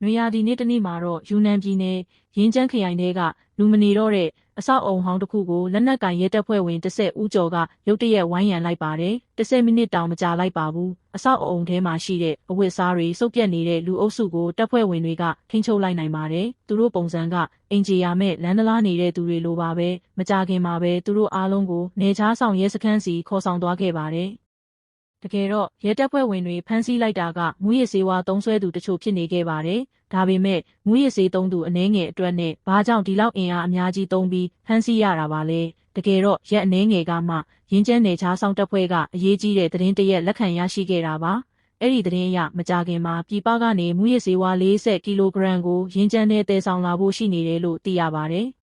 နွေရာသီနေ့တစ်နေ့မှာတော့ယူနန်ပြည်နယ်ရင်းကျန်းခရိုင်ထဲကလူမနေတော့တဲ့အဆောက်အုံဟောင်းတစ်ခုကိုလက်နက်ကင်ရဲတပ်ဖွဲ့ဝင်10ဦးကျော်ကရုတ်တရက်ဝိုင်းရံလိုက်ပါတယ်10မိနစ်တောင်မကြာလိုက်ပါဘူးအဆောက်အုံထဲမှာရှိတဲ့အဝတ်အစားတွေစုပ်ပြတ်နေတဲ့လူအုပ်စုကိုတပ်ဖွဲ့ဝင်တွေကထိန်းချုပ်လိုက်နိုင်ပါတယ်သူတို့ပုံစံကအင်ဂျီယာမဲ့လမ်းတလားနေတဲ့သူတွေလိုပါပဲမကြခင်မှာပဲသူတို့အားလုံးကိုနေချားဆောင်ရဲစခန်းစီခေါ်ဆောင်သွားခဲ့ပါတယ်တကယ်တော့ရဲတပ်ဖွဲ့ဝင်တွေဖမ်းဆီးလိုက်တာကမူရစ်ဆေးဝါးသုံးစွဲသူတချို့ဖြစ်နေခဲ့ပါတယ်။ဒါပေမဲ့မူရစ်ဆေးသုံးသူအနည်းငယ်အတွက်နဲ့ဘာကြောင့်ဒီလောက်အင်အားအများကြီးသုံးပြီးဖမ်းဆီးရတာပါလဲ။တကယ်တော့ရက်အနည်းငယ်ကမှရင်းကျန်းနယ်ခြားစောင့်တပ်ဖွဲ့ကအရေးကြီးတဲ့သတင်းတရက်လက်ခံရရှိခဲ့တာပါ။အဲ့ဒီသတင်းအရမကြခင်မှာပြည်ပကနေမူရစ်ဆေးဝါး40ကီလိုဂရမ်ကိုရင်းကျန်းနဲ့တည်ဆောင်လာဖို့ရှိနေတယ်လို့သိရပါတယ်။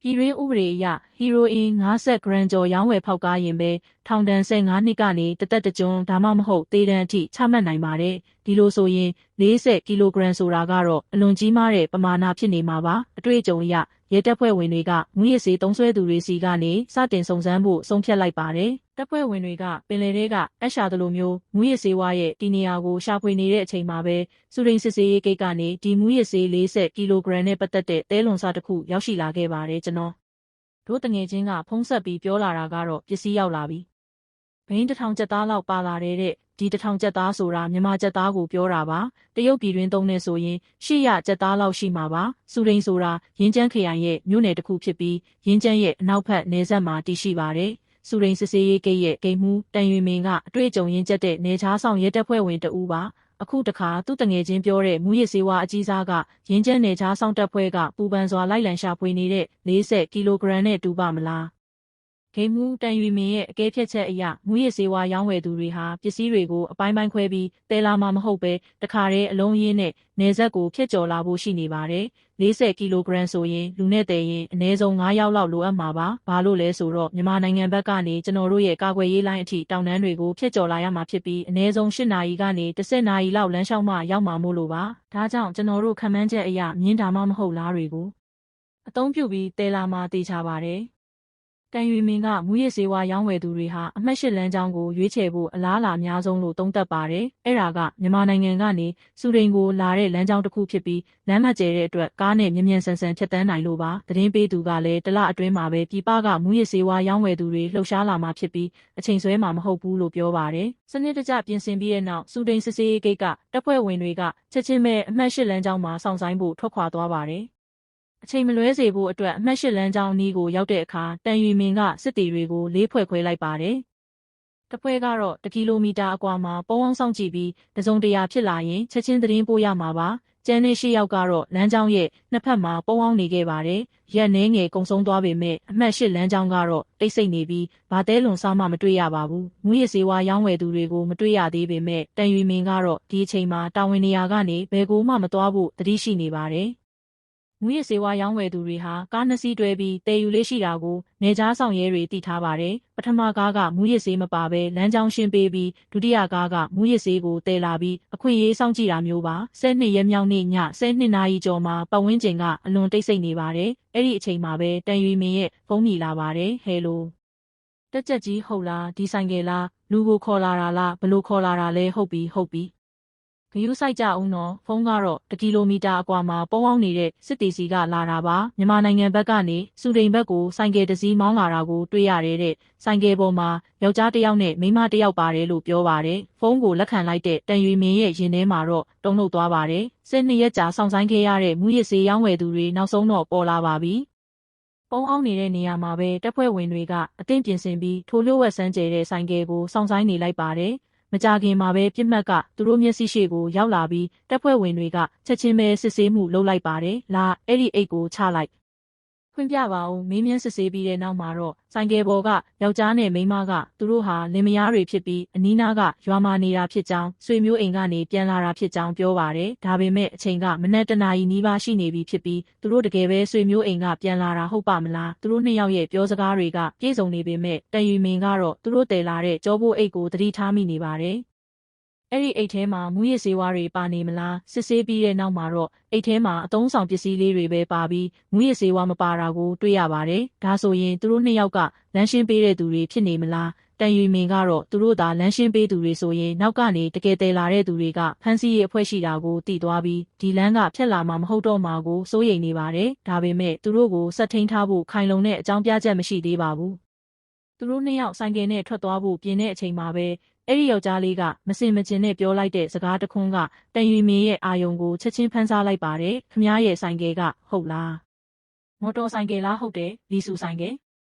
ပြည်တွင်းဥပဒေအရဟီရိုအင်50ဂရမ်ကျော်ရောင်းဝယ်ဖောက်ကားရင်ပဲထောင်ဒဏ်15နှစ်ကနေတသက်တကျွန်းဒါမှမဟုတ်သေဒဏ်အထိချမှတ်နိုင်ပါတယ်ဒီလိုဆိုရင်40ကီလိုဂရမ်ဆိုတာကတော့အလွန်ကြီးမားတဲ့ပမာဏဖြစ်နေမှာပါအတွေ့အကြုံအရရဲတပ်ဖွဲ့ဝင်တွေကမူရစ်ဆေးသုံးစွဲသူတွေစီကနေစတင်စုံစမ်းဖို့ဆုံးဖြတ်လိုက်ပါတယ်တပ်ဖွဲ့ဝင်တွေကပင်လယ်ထဲကအရှာတလိုမျိုးမူရစ်ဆေးဝါးရဲ့ဒီနေရာကိုရှာဖွေနေတဲ့အချိန်မှာပဲစုရင်းစစ်ဆေးရေးဂိတ်ကနေဒီမူရစ်ဆေး40ကီလိုဂရမ်နဲ့ပတ်သက်တဲ့တဲလွန်စာတစ်ခုရောက်ရှိလာခဲ့ပါတယ်ကျွန်တော်တို့တငယ်ချင်းကဖုံးဆက်ပြီးပြောလာတာကတော့ပစ္စည်းရောက်လာပြီဘိန်း1000ကျပ်သားလောက်ပါလာတဲ့ဒီ1000ကျပ်သားဆိုတာမြန်မာကျပ်သားကိုပြောတာပါတရုတ်ပြည်တွင်းသုံးနေဆိုရင်800ကျပ်သားလောက်ရှိမှာပါစုရင်းဆိုတာရင်းကျန်းခရိုင်ရဲ့မြို့နယ်တစ်ခုဖြစ်ပြီးရင်းကျန်းရဲ့အနောက်ဘက်နယ်စပ်မှာတည်ရှိပါတယ်စုရင်းစစ်ဆေးရေးဂိတ်ရဲ့ဂိတ်မှူးတန်ရွေမင်းကအတွေ့အကြုံရင်းကျက်တဲ့နေချားဆောင်ရဲတပ်ဖွဲ့ဝင်တဦးပါအခုတခါသူ့တငယ်ချင်းပြောတဲ့မူရစ်ဆေးဝါးအကြီးစားကရင်းကျန်းနယ်ချားဆောင်တပ်ဖွဲ့ကပူပန်စွာလိုက်လံရှာဖွေနေတဲ့40ကီလိုဂရမ်နဲ့တူပါမလားဂိမ်းမှုတန်ရွေမင်းရဲ့အကဲဖြတ်ချက်အရမူရစ်ဆေးဝါးရောင်းဝယ်သူတွေဟာပစ္စည်းတွေကိုအပိုင်းပိုင်းခွဲပြီးတဲလာမှာမဟုတ်ပဲတခါတည်းအလုံးရင်းနဲ့နယ်စပ်ကိုဖျက်ကျော်လာဖို့ရှိနေပါတယ်40ကီလိုဂရမ်ဆိုရင်လူနဲ့တည်ရင်အနည်းဆုံး9ယောက်လောက်လိုအပ်မှာပါဘာလို့လဲဆိုတော့မြန်မာနိုင်ငံဘက်ကနေကျွန်တော်တို့ရဲ့ကာကွယ်ရေးလိုင်းအထိတောင်တန်းတွေကိုဖျက်ကျော်လာရမှာဖြစ်ပြီးအနည်းဆုံး8နာရီကနေ10နာရီလောက်လမ်းလျှောက်မှရောက်မှာမို့လို့ပါဒါကြောင့်ကျွန်တော်တို့ခံမှန်းချက်အရမြင်းဒါမှမဟုတ်လားတွေကိုအသုံးပြုပြီးတဲလာမှာတေချာပါတယ်တန်ရွေမင်းကမူရစ်ဆေးဝါးရောင်းဝယ်သူတွေဟာအမှတ်8လမ်းကြောင်းကိုရွေးချယ်ဖို့အလားအလာအများဆုံးလို့သုံးသပ်ပါတယ်။အဲ့ဒါကမြန်မာနိုင်ငံကနေစုရိန်ကိုလာတဲ့လမ်းကြောင်းတစ်ခုဖြစ်ပြီးလမ်းမကျဲတဲ့အတွက်ကားနဲ့မြ мян ဆန်ဆန်ဖြတ်တန်းနိုင်လို့ပါ။သတင်းပေးသူကလည်းတလအတွင်းမှာပဲပြည်ပကမူရစ်ဆေးဝါးရောင်းဝယ်သူတွေလှုပ်ရှားလာမှာဖြစ်ပြီးအချိန်ဆွဲမှာမဟုတ်ဘူးလို့ပြောပါတယ်။စနစ်တကျပြင်ဆင်ပြီးတဲ့နောက်စုဒိန်စစ်ဆေးရေးဂိတ်ကတပ်ဖွဲ့ဝင်တွေကချက်ချင်းပဲအမှတ်8လမ်းကြောင်းမှာစောင့်ဆိုင်းဖို့ထွက်ခွာသွားပါတယ်။အချိန်မလွဲစေဖို့အတွက်အမှတ်8လမ်းကြောင်းအနီးကိုရောက်တဲ့အခါတန်ရွေမင်းကစစ်တီတွေကိုလေးဖွဲ့ခွဲလိုက်ပါတယ်။တစ်ဖွဲ့ကတော့1ကီလိုမီတာအကွာမှာပုံအောင်ဆောင်ကြည့်ပြီးတစုံတရာဖြစ်လာရင်ချက်ချင်းသတင်းပို့ရမှာပါ။ကျန်တဲ့8ယောက်ကတော့လမ်းကြောင်းရဲ့နှစ်ဖက်မှာပုံအောင်နေခဲ့ပါတယ်။ရက်နှဲငယ်ကုံဆုံးသွားပေမဲ့အမှတ်8လမ်းကြောင်းကတော့တိတ်ဆိတ်နေပြီးဘာတဲလွန်စားမှမတွေ့ရပါဘူး။မူရစ်ဆေးဝါးရောင်းဝယ်သူတွေကိုမတွေ့ရသေးပေမဲ့တန်ရွေမင်းကတော့ဒီအချိန်မှာတာဝန်နေရာကနေဘယ်ကိုမှမသွားဖို့တတိရှိနေပါတယ်။မူရစ်ဆေးဝါးရောင်းဝယ်သူတွေဟာကား2စီးတွဲပြီးတည်ယူလေးရှိတာကိုနေကြားဆောင်ရဲတွေသိထားပါတယ်။ပထမကားကမူရစ်ဆေးမပါဘဲလမ်းကြောင်းရှင်းပေးပြီးဒုတိယကားကမူရစ်ဆေးကိုတည်လာပြီးအခွင့်အရေးစောင့်ကြည့်တာမျိုးပါ။12ရက်မြောက်နေ့ည12နာရီကျော်မှာပတ်ဝန်းကျင်ကအလွန်တိတ်ဆိတ်နေပါတယ်။အဲ့ဒီအချိန်မှာပဲတန်ရွေမင်းရဲ့ဖုန်းမြည်လာပါတယ်။ဟယ်လိုတက်ကြက်ကြီးဟုတ်လားဒီဆိုင်ကလားလူကိုခေါ်လာတာလားဘလို့ခေါ်လာတာလဲဟုတ်ပြီဂယူးဆိုင်ကြအောင်နော်ဖုန်းကတော့1ကီလိုမီတာအကွာမှာပုံအောင်နေတဲ့စစ်တီစီကလာတာပါမြန်မာနိုင်ငံဘက်ကနေစုဒိန်ဘက်ကိုဆိုင်ကယ်တစ်စီးမောင်းလာတာကိုတွေ့ရတဲ့ဆိုင်ကယ်ပေါ်မှာယောက်ျားတစ်ယောက်နဲ့မိန်းမတစ်ယောက်ပါတယ်လို့ပြောပါတယ်ဖုန်းကိုလက်ခံလိုက်တဲ့တန်ရွေမင်းရဲ့ရင်ထဲမှာတော့တုန်လှုပ်သွားပါတယ်12ရက်ကြာစောင့်ဆိုင်ခဲ့ရတဲ့မူရစ်ဆေးရောင်းဝယ်သူတွေနောက်ဆုံးတော့ပေါ်လာပါပြီပုံအောင်နေတဲ့နေရာမှာပဲတပ်ဖွဲ့ဝင်တွေကအသင့်ပြင်ဆင်ပြီးထိုးလျှို့ဝှက်စမ်းကြဲတဲ့ဆိုင်ကယ်ကိုစောင့်ဆိုင်နေလိုက်ပါတယ်မကြခင်မှာပဲပြစ်မှတ်ကသူတို့မျက်စိရှိကိုရောက်လာပြီးတပ်ဖွဲ့ဝင်တွေကချက်ချင်းပဲစစ်ဆေးမှုလုပ်လိုက်ပါတယ်။လာအဲ့ဒီအိတ်ကိုချလိုက်ခွင့်ပြပါဦးမေးမြန်းစစ်ဆေးပြီးတဲ့နောက်မှာတော့ဆိုင်ကယ်ပေါ်ကယောက်ျားနဲ့မိန်းမကသူတို့ဟာလင်မယားတွေဖြစ်ပြီးအနီးနားကရွာမှာနေတာဖြစ်ကြောင်းဆွေမျိုးအိမ်ကနေပြန်လာတာဖြစ်ကြောင်းပြောပါတယ်။ဒါပေမဲ့အချိန်ကမနက်တနာရီနီးပါးရှိနေပြီဖြစ်ပြီးသူတို့တကယ်ပဲဆွေမျိုးအိမ်ကပြန်လာတာဟုတ်ပါမလား။သူတို့နှစ်ယောက်ရဲ့ပြောစကားတွေကပြည့်စုံနေပေမဲ့တန်ရွေမင်းကတော့သူတို့တည်လာတဲ့ကြောပိုးအိတ်ကိုသတိထားမိနေပါတယ်။အဲ့ဒီအိတ်ထဲမှာမူရစ်ဆေးဝါးတွေပါနေမလားစစ်ဆေးပြီးတဲ့နောက်မှာတော့အိတ်ထဲမှာအသုံးဆောင်ပစ္စည်းလေးတွေပဲပါပြီးမူရစ်ဆေးဝါးမပါတာကိုတွေ့ရပါတယ်ဒါဆိုရင်သူတို့နှစ်ယောက်ကလမ်းရှင်းပေးတဲ့သူတွေဖြစ်နေမလား တန်ရွေမင်ကတော့သူတို့သာလမ်းရှင်းပေးသူတွေဆိုရင်နောက်ကနေတကယ်တည်လာတဲ့သူတွေကဖမ်းဆီးရေးအဖွဲ့ရှိတာကိုသိသွားပြီးဒီလမ်းကဖြတ်လာမှာမဟုတ်တော့မှာကိုစိုးရိမ်နေပါတယ်။ဒါပေမဲ့သူတို့ကိုဆက်ထိန်ထားဖို့ခိုင်လုံတဲ့အကြောင်းပြချက်မရှိသေးပါဘူး။သူတို့နှစ်ယောက်ဆိုင်ကယ်နဲ့ထွက်သွားဖို့ပြင်တဲ့အချိန်မှာပဲအဲ့ဒီယောက်ျားလေးကမစင်မကျင်နဲ့ပြောလိုက်တဲ့စကားတစ်ခွန်းကတန်ရွေမင်ရဲ့အာယုံကိုချက်ချင်းဖမ်းစားလိုက်ပါတယ်။ခမားရဲ့ဆိုင်ကယ်ကဟုတ်လား။မော်တော်ဆိုင်ကယ်လားဟုတ်တယ်လီဆူဆိုင်ကယ်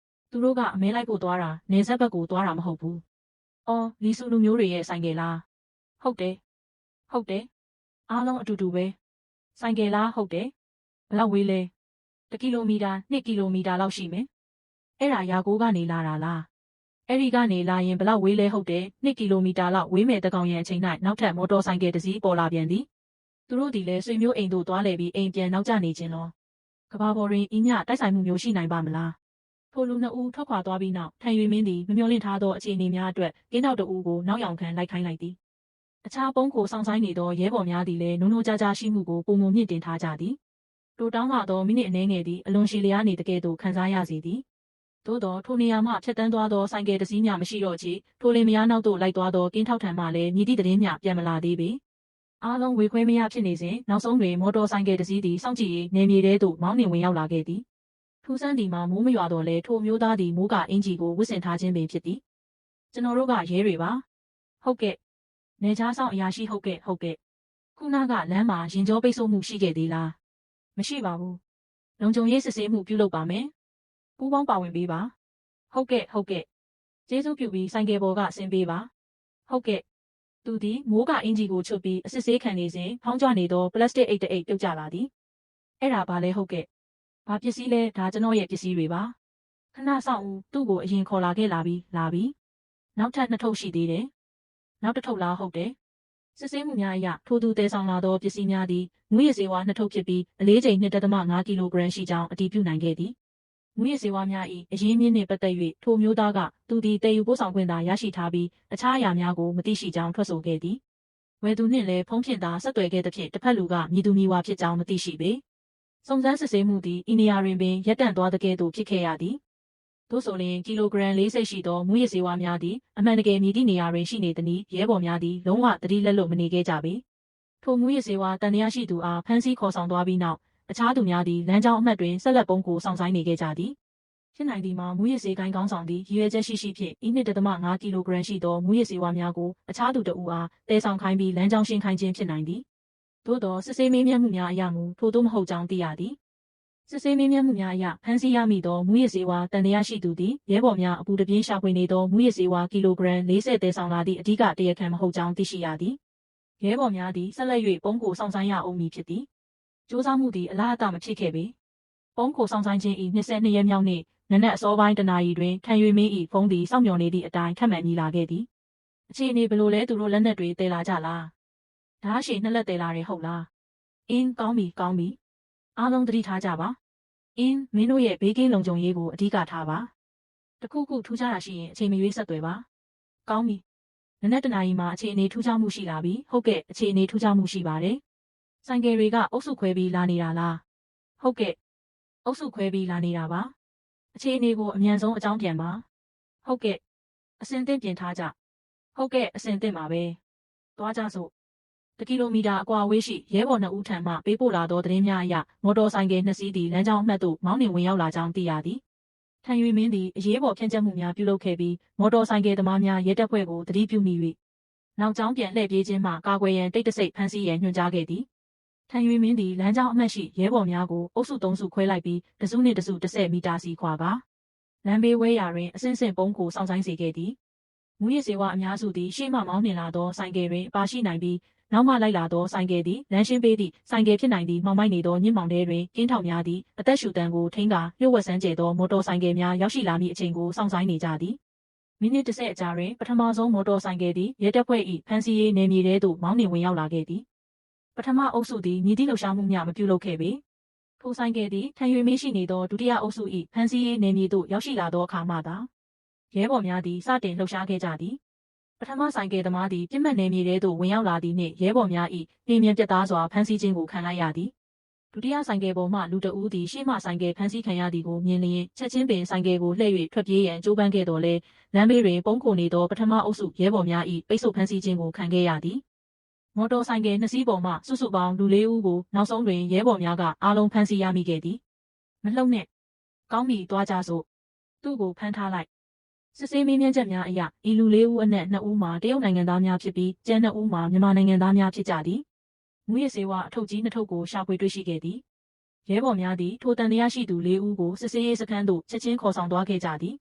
သူတို့ကအမဲလိုက်ဖို့သွားတာနေဆက်ဘက်ကိုသွားတာမဟုတ်ဘူး။အော်လီဆူလူမျိုးတွေရဲ့ဆိုင်ကယ်လား။ဟုတ်တယ်။ဟုတ်တယ်။အားလုံးအတူတူပဲ။ဆိုင်ကယ်လားဟုတ်တယ်။ဘယ်လောက်ဝေးလဲ။1 ကီလိုမီတာ2 ကီလိုမီတာလောက်ရှိမယ်။အဲ့ဒါရာကိုကနေလာတာလား။အဲ့ဒီကနေလာရင်ဘယ်လောက်ဝေးလဲဟုတ်တယ်2 ကီလိုမီတာလောက်ဝေးမဲ့တကောင်ရံအချိန်၌နောက်ထပ်မော်တော်ဆိုင်ကယ်တစ်စီးပေါ်လာပြန်သည်။သူတို့ဒီလဲဆွေမျိုးအိမ်တို့သွားလဲပြီးအိမ်ပြန်နောက်ကျနေခြင်းလော။ကဘာပေါ်တွင်ဤညတိုက်ဆိုင်မှုမျိုးရှိနိုင်ပါမလား။ထိုလူနှစ်ဦးထွက်ခွာသွားပြီးနောက်ထန်ရွေမင်းသည်မမျှော်လင့်ထားသောအခြေအနေများအတွက်ကင်းထောက်တအူးကိုနောက်ယောင်ခံလိုက်ခိုင်းလိုက်သည်အခြားပုံးကိုဆောင်ဆိုင်နေသောရဲဘော်များသည်လည်းနိုးနိုးကြားကြားရှိမှုကိုပုံမမြင့်တင်ထားကြသည်တိုတောင်းလာသောမိနစ်အနည်းငယ်သည်အလွန်ရှည်လျားနေတကယ်သို့ခံစားရစေသည်သို့သောထိုနေရာမှဖြတ်တန်းသွားသောဆိုင်ကယ်တစ်စီးမျှမရှိတော့ချေထိုလင်မယားနောက်သို့လိုက်သွားသောကင်းထောက်ထံမှလည်းမြည်သည့်သတင်းမျှပြန်မလာသေးပေအားလုံးဝေခွဲမရဖြစ်နေစဉ်နောက်ဆုံးတွင်မော်တော်ဆိုင်ကယ်တစ်စီးသည်စောင့်ကြည့်ရေးနေမြေထဲသို့မောင်းနှင်ဝင်ရောက်လာခဲ့သည်ထူးဆန်းဒီမှာမိုးမရွာတော့လဲထိုမျိုးသားသည်မိုးကအင်ဂျီကိုဝစ်ဆင်ထားခြင်းပင်ဖြစ်သည်ကျွန်တော်တို့ကရဲတွေပါဟုတ်ကဲ့နေချားဆောင်အရာရှိဟုတ်ကဲ့ခုနကလမ်းမှာရင်ကြောပိတ်ဆို့မှုရှိခဲ့သေးလားမရှိပါဘူးလုံခြုံရေးစစ်ဆေးမှုပြုလုပ်ပါမယ်ပူးပေါင်းပါဝင်ပေးပါဟုတ်ကဲ့ကျေးဇူးပြုပြီးဆိုင်ကယ်ပေါ်ကဆင်းပေးပါဟုတ်ကဲ့သူသည်မိုးကအင်ဂျီကိုချုပ်ပြီးအစစ်ဆေးခံနေစဉ်ဖောင်းကျနေသောပလတ်စတစ်အိတ်တအိတ်ပြုတ်ကျလာသည်အဲ့ဒါဘာလဲဟုတ်ကဲ့ဘာပစ္စည်းလဲဒါကျွန်တော်ရဲ့ပစ္စည်းတွေပါခဏဆောင်ဦးသူ့ကိုအရင်ခေါ်လာခဲ့လာပြီနောက်ထပ်2 ထုပ်ရှိသေးတယ်နောက်တစ်ထုပ်လားဟုတ်တယ်စစ်ဆေးမှုများအရထိုသူတဲဆောင်လာသောပစ္စည်းများသည်မူရစေဝါ2 ထုပ်ဖြစ်ပြီးအလေးချိန် 2.5 ကီလိုဂရမ်ရှိကြောင်းအတည်ပြုနိုင်ခဲ့သည်မူရစေဝါများ၏အရင်းမြစ်နှင့်ပတ်သက်၍ထိုမျိုးသားကသူသည်တည်ယူပို့ဆောင်ခွင့်သာရရှိထားပြီးအခြားအရာများကိုမသိရှိကြောင်းထွက်ဆိုခဲ့သည်ဝယ်သူနှင့်လည်းဖုန်းဖြင့်သာဆက်သွယ်ခဲ့သဖြင့်တစ်ဖက်လူကမည်သူမည်ဝါဖြစ်ကြောင်းမသိရှိပေစုံစမ်းစစ်ဆေးမှုသည်ဤနေရာတွင်ပင်ရပ်တန့်သွားတဲ့ကဲ့သို့ဖြစ်ခဲ့ရသည်သို့ဆိုလျှင်ကီလိုဂရမ်40ရှိသောမူရစေဝါများသည်အမှန်တကယ်မြည်သည့်နေရာတွင်ရှိနေသည်ရဲဘော်များသည်လုံးဝသတိလက်လွတ်မနေခဲ့ကြပေထိုမူရစေဝါတန်တရားရှိသူအားဖမ်းဆီးခေါ်ဆောင်သွားပြီးနောက်အခြားသူများသည်လမ်းကြောင်းအမှတ်တွင်ဆက်လက်ပုံကိုဆောင်ဆိုင်နေခဲ့ကြသည်ဖြစ်နိုင်သည်မှာမူရစေကိုင်းကောင်းဆောင်သည်ရည်ရွယ်ချက်ရှိဖြင့်2.5 ကီလိုဂရမ်ရှိသောမူရစေဝါများကိုအခြားသူတဦးအားတည်ဆောင်ခိုင်းပြီးလမ်းကြောင်းရှင်းခိုင်းခြင်းဖြစ်နိုင်သည်သို့သောစစ်ဆေးမေးမြန်းမှုများအရမူထို့သို့မဟုတ်ကြောင်းသိရသည်စစ်ဆေးမေးမြန်းမှုများအရဖမ်းဆီးရမိသောမူရစေဝါတန်တရားရှိသူသည်ရဲဘော်များအပူတပြင်းရှာဖွေနေသောမူရစေဝါကီလိုဂရမ်40တည်ဆောင်လာသည့်အဓိကတရားခံမဟုတ်ကြောင်းသိရှိရသည်ရဲဘော်များသည်ဆက်လက်၍ပုံကိုဆောင်ဆိုင်ရအောင်မည်ဖြစ်သည်စ조사မှုသည်အလားအတမဖြစ်ခဲ့ပေပုံကိုဆောင်ဆိုင်ခြင်း၏22ရက်မြောက်နေ့နနက်အစောပိုင်းတနာရီတွင်ထန်ရွေမင်း၏ဖုန်းသည်စောင့်မျှော်နေသည့်အတိုင်းခက်မှန်မြည်လာခဲ့သည်အခြေအနေဘယ်လိုလဲသူတို့လက်နက်တွေတည်လာကြလားဓာတ်ရှည်2 လက်တည်လာတယ်ဟုတ်လားအင်းကောင်းပြီအားလုံးသတိထားကြပါအင်းမင်းတို့ရဲ့ဘေးကင်းလုံခြုံရေးကိုအဓိကထားပါတခုခုထူးခြားတာရှိရင်အချိန်မရွေးဆက်သွယ်ပါကောင်းပြီနနက်တနာရီမှာအခြေအနေထူးခြားမှုရှိလာပြီဟုတ်ကဲ့အခြေအနေထူးခြားမှုရှိပါတယ်ဆိုင်ကယ်တွေကအုပ်စုခွဲပြီးလာနေတာလားဟုတ်ကဲ့အုပ်စုခွဲပြီးလာနေတာပါအခြေအနေကိုအမြန်ဆုံးအကြောင်းပြန်ပါဟုတ်ကဲ့အစင်သင့်ပြင်ထားကြဟုတ်ကဲ့အစင်သင့်ပါပဲသွားကြစို့1 ကီလိုမီတာအကွာအဝေးရှိရဲဘော်2 ဦးထံမှပေးပို့လာသောသတင်းများအရမော်တော်ဆိုင်ကယ်2 စီးသည်လမ်းကြောင်းအမှတ်သို့မောင်းနှင်ဝင်ရောက်လာကြောင်းသိရသည်ထန်ရွေမင်းသည်အရေးပေါ်ဖြန့်ကျက်မှုများပြုလုပ်ခဲ့ပြီးမော်တော်ဆိုင်ကယ်သမားများရဲတပ်ဖွဲ့ကိုသတိပြုမိ၍နောက်ကျောင်းပြန်လှည့်ပြေးခြင်းမှကာကွယ်ရန်တိတ်တဆိတ်ဖမ်းဆီးရန်ညွှန်ကြားခဲ့သည်ထန်ရွေမင်းသည်လမ်းကြောင်းအမှတ်ရှိရဲဘော်များကိုအုပ်စု3 စုခွဲလိုက်ပြီးတစုနှင့်တစု10 မီတာစီခွာကာလမ်းဘေးဝဲရာတွင်အဆင့်ဆင့်ပုံးကိုစောင့်ဆိုင်စေခဲ့သည်မူရစေဝါအများစုသည်ရှေ့မှမောင်းနှင်လာသောဆိုင်ကယ်တွင်ပါရှိနိုင်ပြီးနောက်မှလိုက်လာသောဆိုင်ကယ်သည်လမ်းရှင်းပေးသည့်ဆိုင်ကယ်ဖြစ်နိုင်သည့်မှောင်မိုက်နေသောညစ်မောင်တဲတွင်ကင်းထောက်များသည်အသက်ရှူတမ်းကိုထိန်းကာလျှို့ဝှက်ဆန်းကျဲသောမော်တော်ဆိုင်ကယ်များရောက်ရှိလာမည့်အချိန်ကိုစောင့်ဆိုင်နေကြသည်မိနစ်30အကြာတွင်ပထမဆုံးမော်တော်ဆိုင်ကယ်သည်ရဲတပ်ဖွဲ့၏ဖမ်းဆီးရေးနယ်မြေထဲသို့မောင်းနှင်ဝင်ရောက်လာခဲ့သည်ပထမအုပ်စုသည်မြည်သည့်လှုပ်ရှားမှုများမပြုလုပ်ခဲ့ပေထိုဆိုင်ကယ်သည်ထန်ရွေမေးရှိနေသောဒုတိယအုပ်စု၏ဖမ်းဆီးရေးနယ်မြေသို့ရောက်ရှိလာသောအခါမှသာရဲဘော်များသည်စတင်လှုပ်ရှားခဲ့ကြသည်ပထမဆိုင်ကယ်သမားသည်ပြစ်မှတ်နယ်မြေထဲသို့ဝင်ရောက်လာသည်နှင့်ရဲဘော်များ၏နှင်းမြန်ပြတ်သားစွာဖမ်းဆီးခြင်းကိုခံလိုက်ရသည် ဒုတိယဆိုင်ကယ်ပေါ်မှလူတဦးသည်ရှေ့မှဆိုင်ကယ်ဖမ်းဆီးခံရသည်ကိုမြင်လျင်ချက်ချင်းပင်ဆိုင်ကယ်ကိုလှည့်၍ထွက်ပြေးရန်ကြိုးပမ်းခဲ့တော်လဲလမ်းဘေးတွင်ပုန်းခိုနေသောပထမအုပ်စုရဲဘော်များ၏ပိတ်ဆို့ဖမ်းဆီးခြင်းကိုခံခဲ့ရသည်မော်တော်ဆိုင်ကယ်2စီးပေါ်မှစုစုပေါင်းလူ4ဦးကိုနောက်ဆုံးတွင်ရဲဘော်များကအားလုံးဖမ်းဆီးရမိခဲ့သည်မလှုပ်နှင့်ကောင်းပြီသွားကြစို့သူ့ကိုဖမ်းထားလိုက်စစ်ဆေးမေးမြန်းချက်များအရဤလူ4ဦးအနက်2ဦးမှာတရုတ်နိုင်ငံသားများဖြစ်ပြီးကျန်2ဦးမှာမြန်မာနိုင်ငံသားများဖြစ်ကြသည်မူရစေဝါအထုပ်ကြီး2ထုပ်ကိုရှာဖွေတွေ့ရှိခဲ့သည်ရဲဘော်များသည်ထိုတန်တရားရှိသူ4ဦးကိုစစ်ဆေးရေးစခန်းသို့ချက်ချင်းခေါ်ဆောင်သွားခဲ့ကြသည်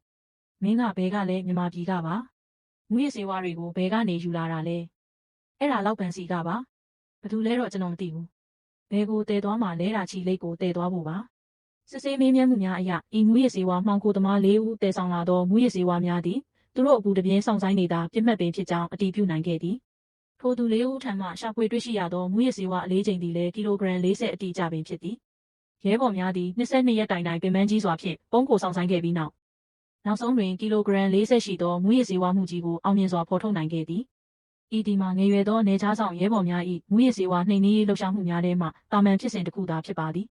မင်းကဘဲကလည်းမြန်မာပြည်ကပါမူရစေဝါတွေကိုဘဲကနေယူလာတာလဲအဲ့ဒါလောက်ပန်စီကပါဘသူလဲတော့ကျွန်တော်မသိဘူးဘဲကိုတည်သွားမှလဲတာချီလိတ်ကိုတည်သွားဖို့ပါစစ်ဆေးမေးမြန်းမှုများအရဤမူရစေဝါမှောင်ခိုသမား4ဦးတည်ဆောင်လာသောမူရစေဝါများသည်သူတို့အပူတပြင်းဆောင်ဆိုင်နေတာပြစ်မှတ်ပင်ဖြစ်ကြောင်းအတည်ပြုနိုင်ခဲ့သည်ထိုသူ4ဦးထံမှရှာဖွေတွေ့ရှိရသောမူရစေဝါအလေးချိန်သည်လည်းကီလိုဂရမ်40အတိအကျပင်ဖြစ်သည်ရဲဘော်များသည်22ရက်တိုင်ပင်ပန်းကြီးစွာဖြင့်ပုံးကိုဆောင်ဆိုင်ခဲ့ပြီးနောက်ဆုံးတွင်ကီလိုဂရမ်40ရှိသောမူရစေဝါမှုကြီးကိုအောင်မြင်စွာဖော်ထုတ်နိုင်ခဲ့သည်ဤဒီမှာငယ်ရွယ်သောနေချားဆောင်ရဲဘော်များ၏မူရစေဝါနှိမ်နင်းရေးလှုပ်ရှားမှုများထဲမှတာမန်ဖြစ်စဉ်တစ်ခုသာဖြစ်ပါသည်